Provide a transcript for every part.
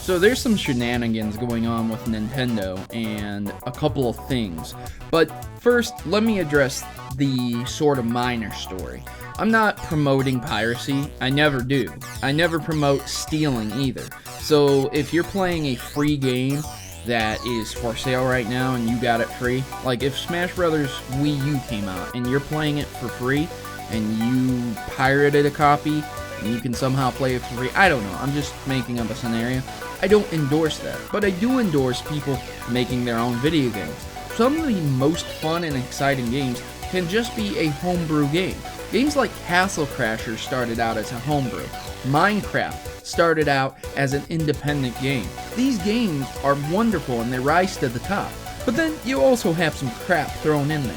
So there's some shenanigans going on with Nintendo and a couple of things. But first, let me address the sort of minor story. I'm not promoting piracy. I never do. I never promote stealing either. So if you're playing a free game that is for sale right now and you got it free, like if Smash Brothers Wii U came out and you're playing it for free and you pirated a copy and you can somehow play it for free, I don't know. I'm just making up a scenario. I don't endorse that, but I do endorse people making their own video games. Some of the most fun and exciting games can just be a homebrew game. Games like Castle Crashers started out as a homebrew. Minecraft started out as an independent game. These games are wonderful and they rise to the top. But then you also have some crap thrown in there.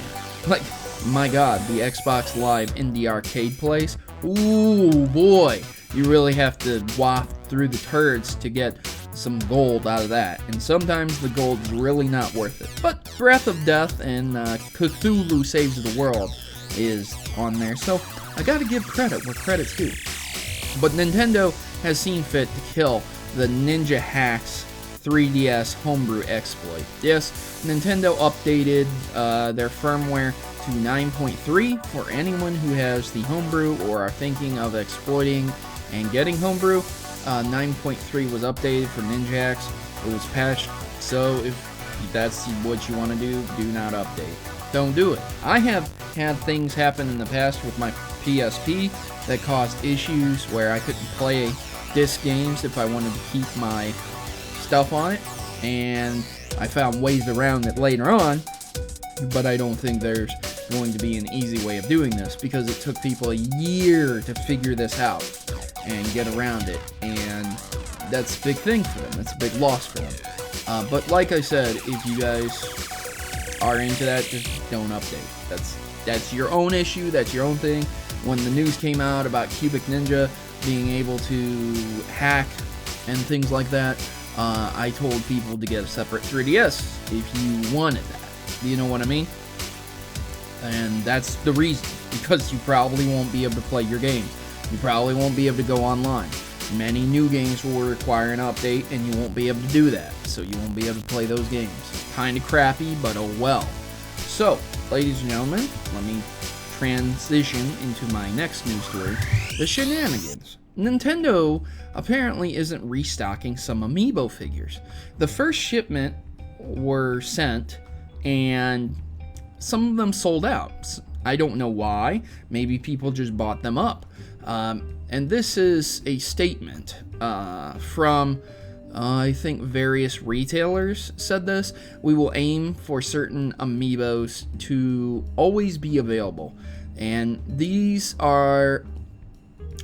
Like, my god, the Xbox Live Indie Arcade place. Ooh boy, you really have to waft through the turds to get some gold out of that, and sometimes the gold's really not worth it. But Breath of Death and Cthulhu Saves the World is on there, so I gotta give credit where credit's due. But Nintendo has seen fit to kill the Ninja Hacks 3DS homebrew exploit. Yes, Nintendo updated their firmware to 9.3 for anyone who has the homebrew or are thinking of exploiting and getting homebrew. 9.3 was updated for Ninja Hacks. It was patched, so if that's what you want to do, do not update. Don't do it. I have had things happen in the past with my PSP that caused issues where I couldn't play disc games if I wanted to keep my stuff on it, and I found ways around it later on, but I don't think there's going to be an easy way of doing this because it took people a year to figure this out and get around it, and that's a big thing for them. That's a big loss for them. But like I said, if you guys are into that, just don't update. That's your own issue. That's your own thing. When the news came out about Cubic Ninja being able to hack and things like that, I told people to get a separate 3DS if you wanted that. You know what I mean? And that's the reason, because you probably won't be able to play your games. You probably won't be able to go online. Many new games will require an update, and you won't be able to do that. So you won't be able to play those games. Kinda crappy, but oh well. So, ladies and gentlemen, let me transition into my next news story. The shenanigans. Nintendo apparently isn't restocking some Amiibo figures. The first shipment were sent, and some of them sold out. I don't know why. Maybe people just bought them up. And this is a statement from, I think, various retailers said this. We will aim for certain Amiibos to always be available. And these are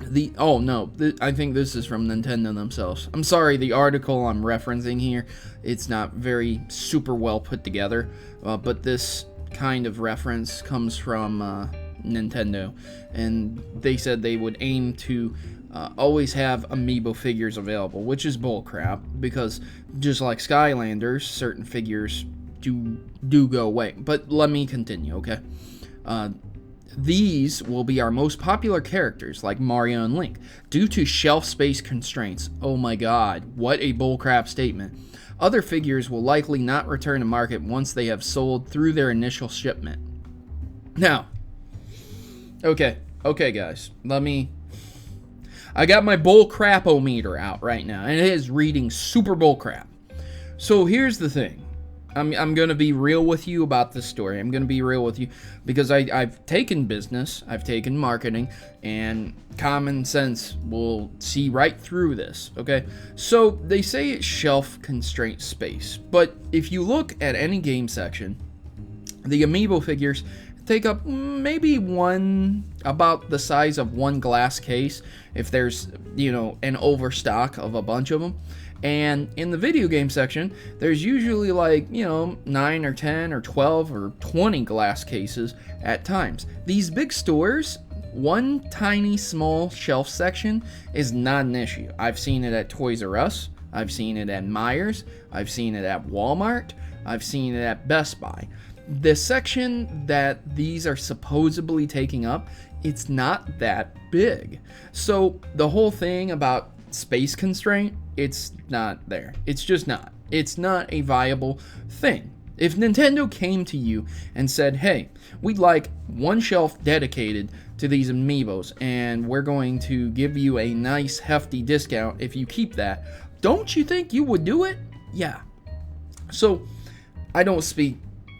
I think this is from Nintendo themselves. I'm sorry, the article I'm referencing here, it's not very super well put together, but this kind of reference comes from Nintendo, and they said they would aim to always have Amiibo figures available, which is bullcrap, because just like Skylanders, certain figures do go away. But let me continue, okay? These will be our most popular characters, like Mario and Link, due to shelf space constraints. Oh my god, what a bullcrap statement. Other figures will likely not return to market once they have sold through their initial shipment. Now, okay guys, I got my bullcrap-o-meter out right now, and it is reading super bullcrap. So here's the thing. I'm going to be real with you about this story. I'm going to be real with you because I've taken business, I've taken marketing, and common sense will see right through this, okay? So they say it's shelf constraint space, but if you look at any game section, the Amiibo figures take up maybe about the size of one glass case if there's, an overstock of a bunch of them. And in the video game section, there's usually like, 9 or 10 or 12 or 20 glass cases at times. These big stores, one tiny small shelf section is not an issue. I've seen it at Toys R Us, I've seen it at Myers, I've seen it at Walmart, I've seen it at Best Buy. The section that these are supposedly taking up, it's not that big. So the whole thing about space constraint, it's not there. It's just not. It's not a viable thing. If Nintendo came to you and said, hey, we'd like one shelf dedicated to these Amiibos, and we're going to give you a nice hefty discount if you keep that, don't you think you would do it? Yeah. So, I don't speak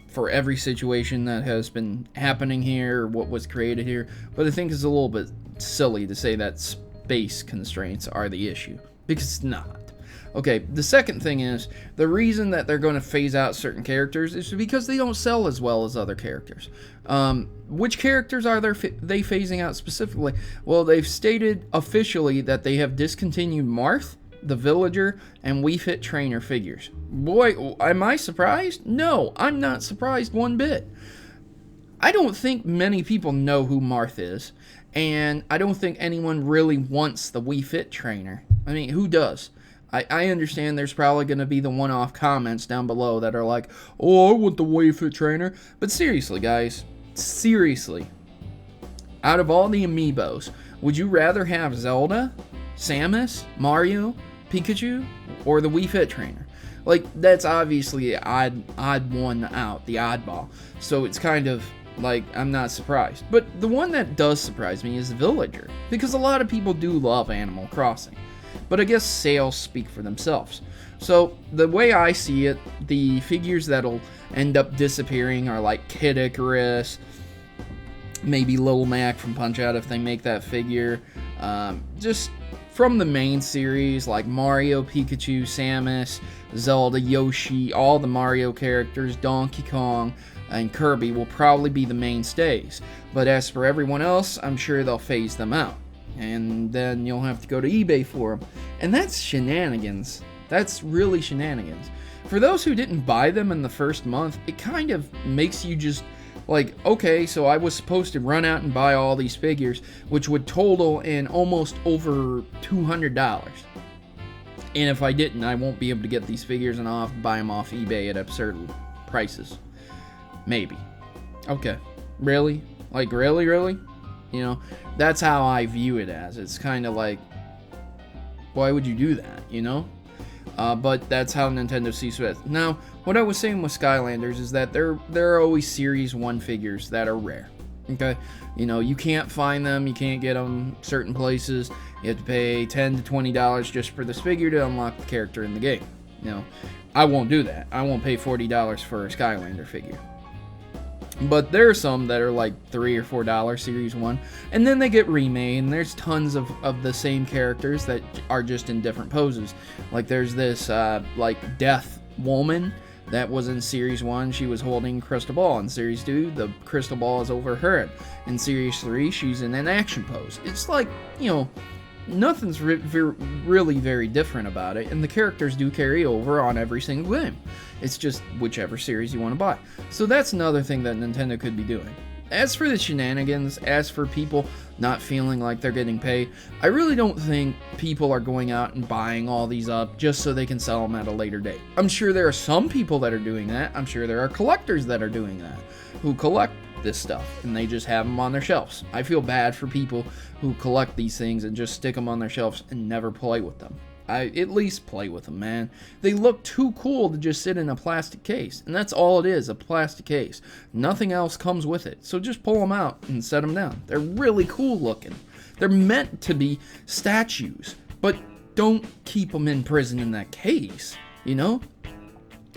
for every situation that has been happening here or what was created here, but I think it's a little bit silly to say that space constraints are the issue, because it's not. Okay, the second thing is, the reason that they're going to phase out certain characters is because they don't sell as well as other characters. Which characters are they phasing out specifically? Well, they've stated officially that they have discontinued Marth, the Villager, and Wii Fit Trainer figures. Boy, am I surprised? No, I'm not surprised one bit. I don't think many people know who Marth is, and I don't think anyone really wants the Wii Fit Trainer. I mean, who does? I understand there's probably going to be the one-off comments down below that are like, oh, I want the Wii Fit Trainer. But seriously, guys, seriously, out of all the Amiibos, would you rather have Zelda, Samus, Mario, Pikachu, or the Wii Fit Trainer? Like, that's obviously an odd one out, the oddball. So it's kind of like, I'm not surprised. But the one that does surprise me is the Villager, because a lot of people do love Animal Crossing. But I guess sales speak for themselves. So the way I see it, the figures that'll end up disappearing are like Kid Icarus, maybe Lil Mac from Punch-Out if they make that figure. Just from the main series like Mario, Pikachu, Samus, Zelda, Yoshi, all the Mario characters, Donkey Kong, and Kirby will probably be the mainstays. But as for everyone else, I'm sure they'll phase them out. And then you'll have to go to eBay for them. And that's shenanigans. That's really shenanigans. For those who didn't buy them in the first month, it kind of makes you just like, okay, so I was supposed to run out and buy all these figures, which would total in almost over $200. And if I didn't, I won't be able to get these figures, and I'll have to buy them off eBay at absurd prices. Maybe. Okay. Really? Like, really? You know, that's how I view it as. It's kind of like, why would you do that, you know? But that's how Nintendo sees it. Now, what I was saying with Skylanders is that there are always Series 1 figures that are rare. Okay? You know, you can't find them, you can't get them certain places. You have to pay $10 to $20 just for this figure to unlock the character in the game. You know, I won't do that. I won't pay $40 for a Skylander figure. But there are some that are like $3 or $4 Series 1, and then they get remade, and there's tons of the same characters that are just in different poses. Like there's this like Death Woman that was in Series 1, she was holding crystal ball. In Series 2, the crystal ball is over her head. In Series 3, she's in an action pose. It's like, you know, nothing's really very different about it, and the characters do carry over on every single game. It's just whichever series you want to buy. So that's another thing that Nintendo could be doing. As for the shenanigans, as for people not feeling like they're getting paid, I really don't think people are going out and buying all these up just so they can sell them at a later date. I'm sure there are some people that are doing that. I'm sure there are collectors that are doing that, who collect this stuff, and they just have them on their shelves. I feel bad for people who collect these things and just stick them on their shelves and never play with them. I at least play with them, man. They look too cool to just sit in a plastic case, and that's all it is, a plastic case. Nothing else comes with it, so just pull them out and set them down. They're really cool looking. They're meant to be statues, but don't keep them in prison in that case, you know?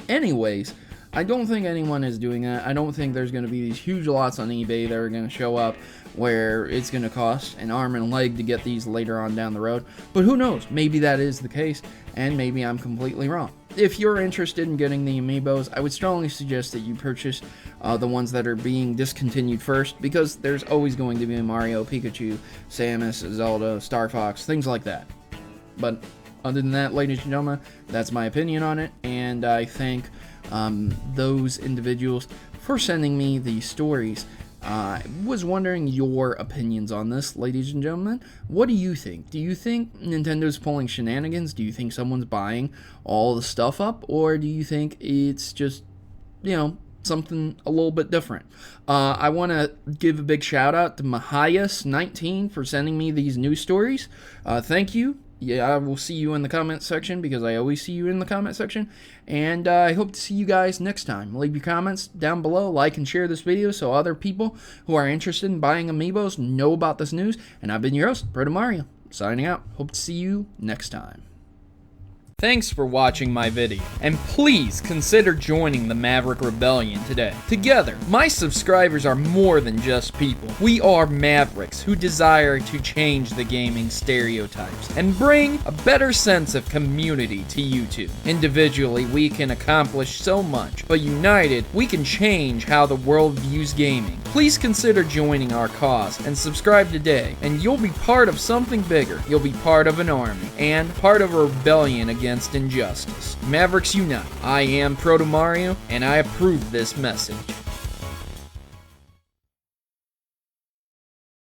Anyways, I don't think anyone is doing that. I don't think there's going to be these huge lots on eBay that are going to show up where it's going to cost an arm and a leg to get these later on down the road. But who knows? Maybe that is the case, and maybe I'm completely wrong. If you're interested in getting the Amiibos, I would strongly suggest that you purchase the ones that are being discontinued first, because there's always going to be Mario, Pikachu, Samus, Zelda, Star Fox, things like that. But other than that, ladies and gentlemen, that's my opinion on it, and I thank those individuals for sending me these stories. I was wondering your opinions on this, ladies and gentlemen. What do you think? Do you think Nintendo's pulling shenanigans? Do you think someone's buying all the stuff up? Or do you think it's just, you know, something a little bit different? I want to give a big shout out to Mahias19 for sending me these news stories. Thank you. yeah, I will see you in the comment section because I always see you in the comment section. And I hope to see you guys next time. Leave your comments down below, like and share this video so other people who are interested in buying Amiibos know about this news. And I've been your host, Protomario, signing out. Hope to see you next time. Thanks for watching my video, and please consider joining the Maverick Rebellion today. Together, my subscribers are more than just people. We are Mavericks who desire to change the gaming stereotypes and bring a better sense of community to YouTube. Individually, we can accomplish so much, but united, we can change how the world views gaming. Please consider joining our cause and subscribe today, and you'll be part of something bigger. You'll be part of an army, and part of a rebellion against injustice. Mavericks unite. I am Protomario, and I approve this message.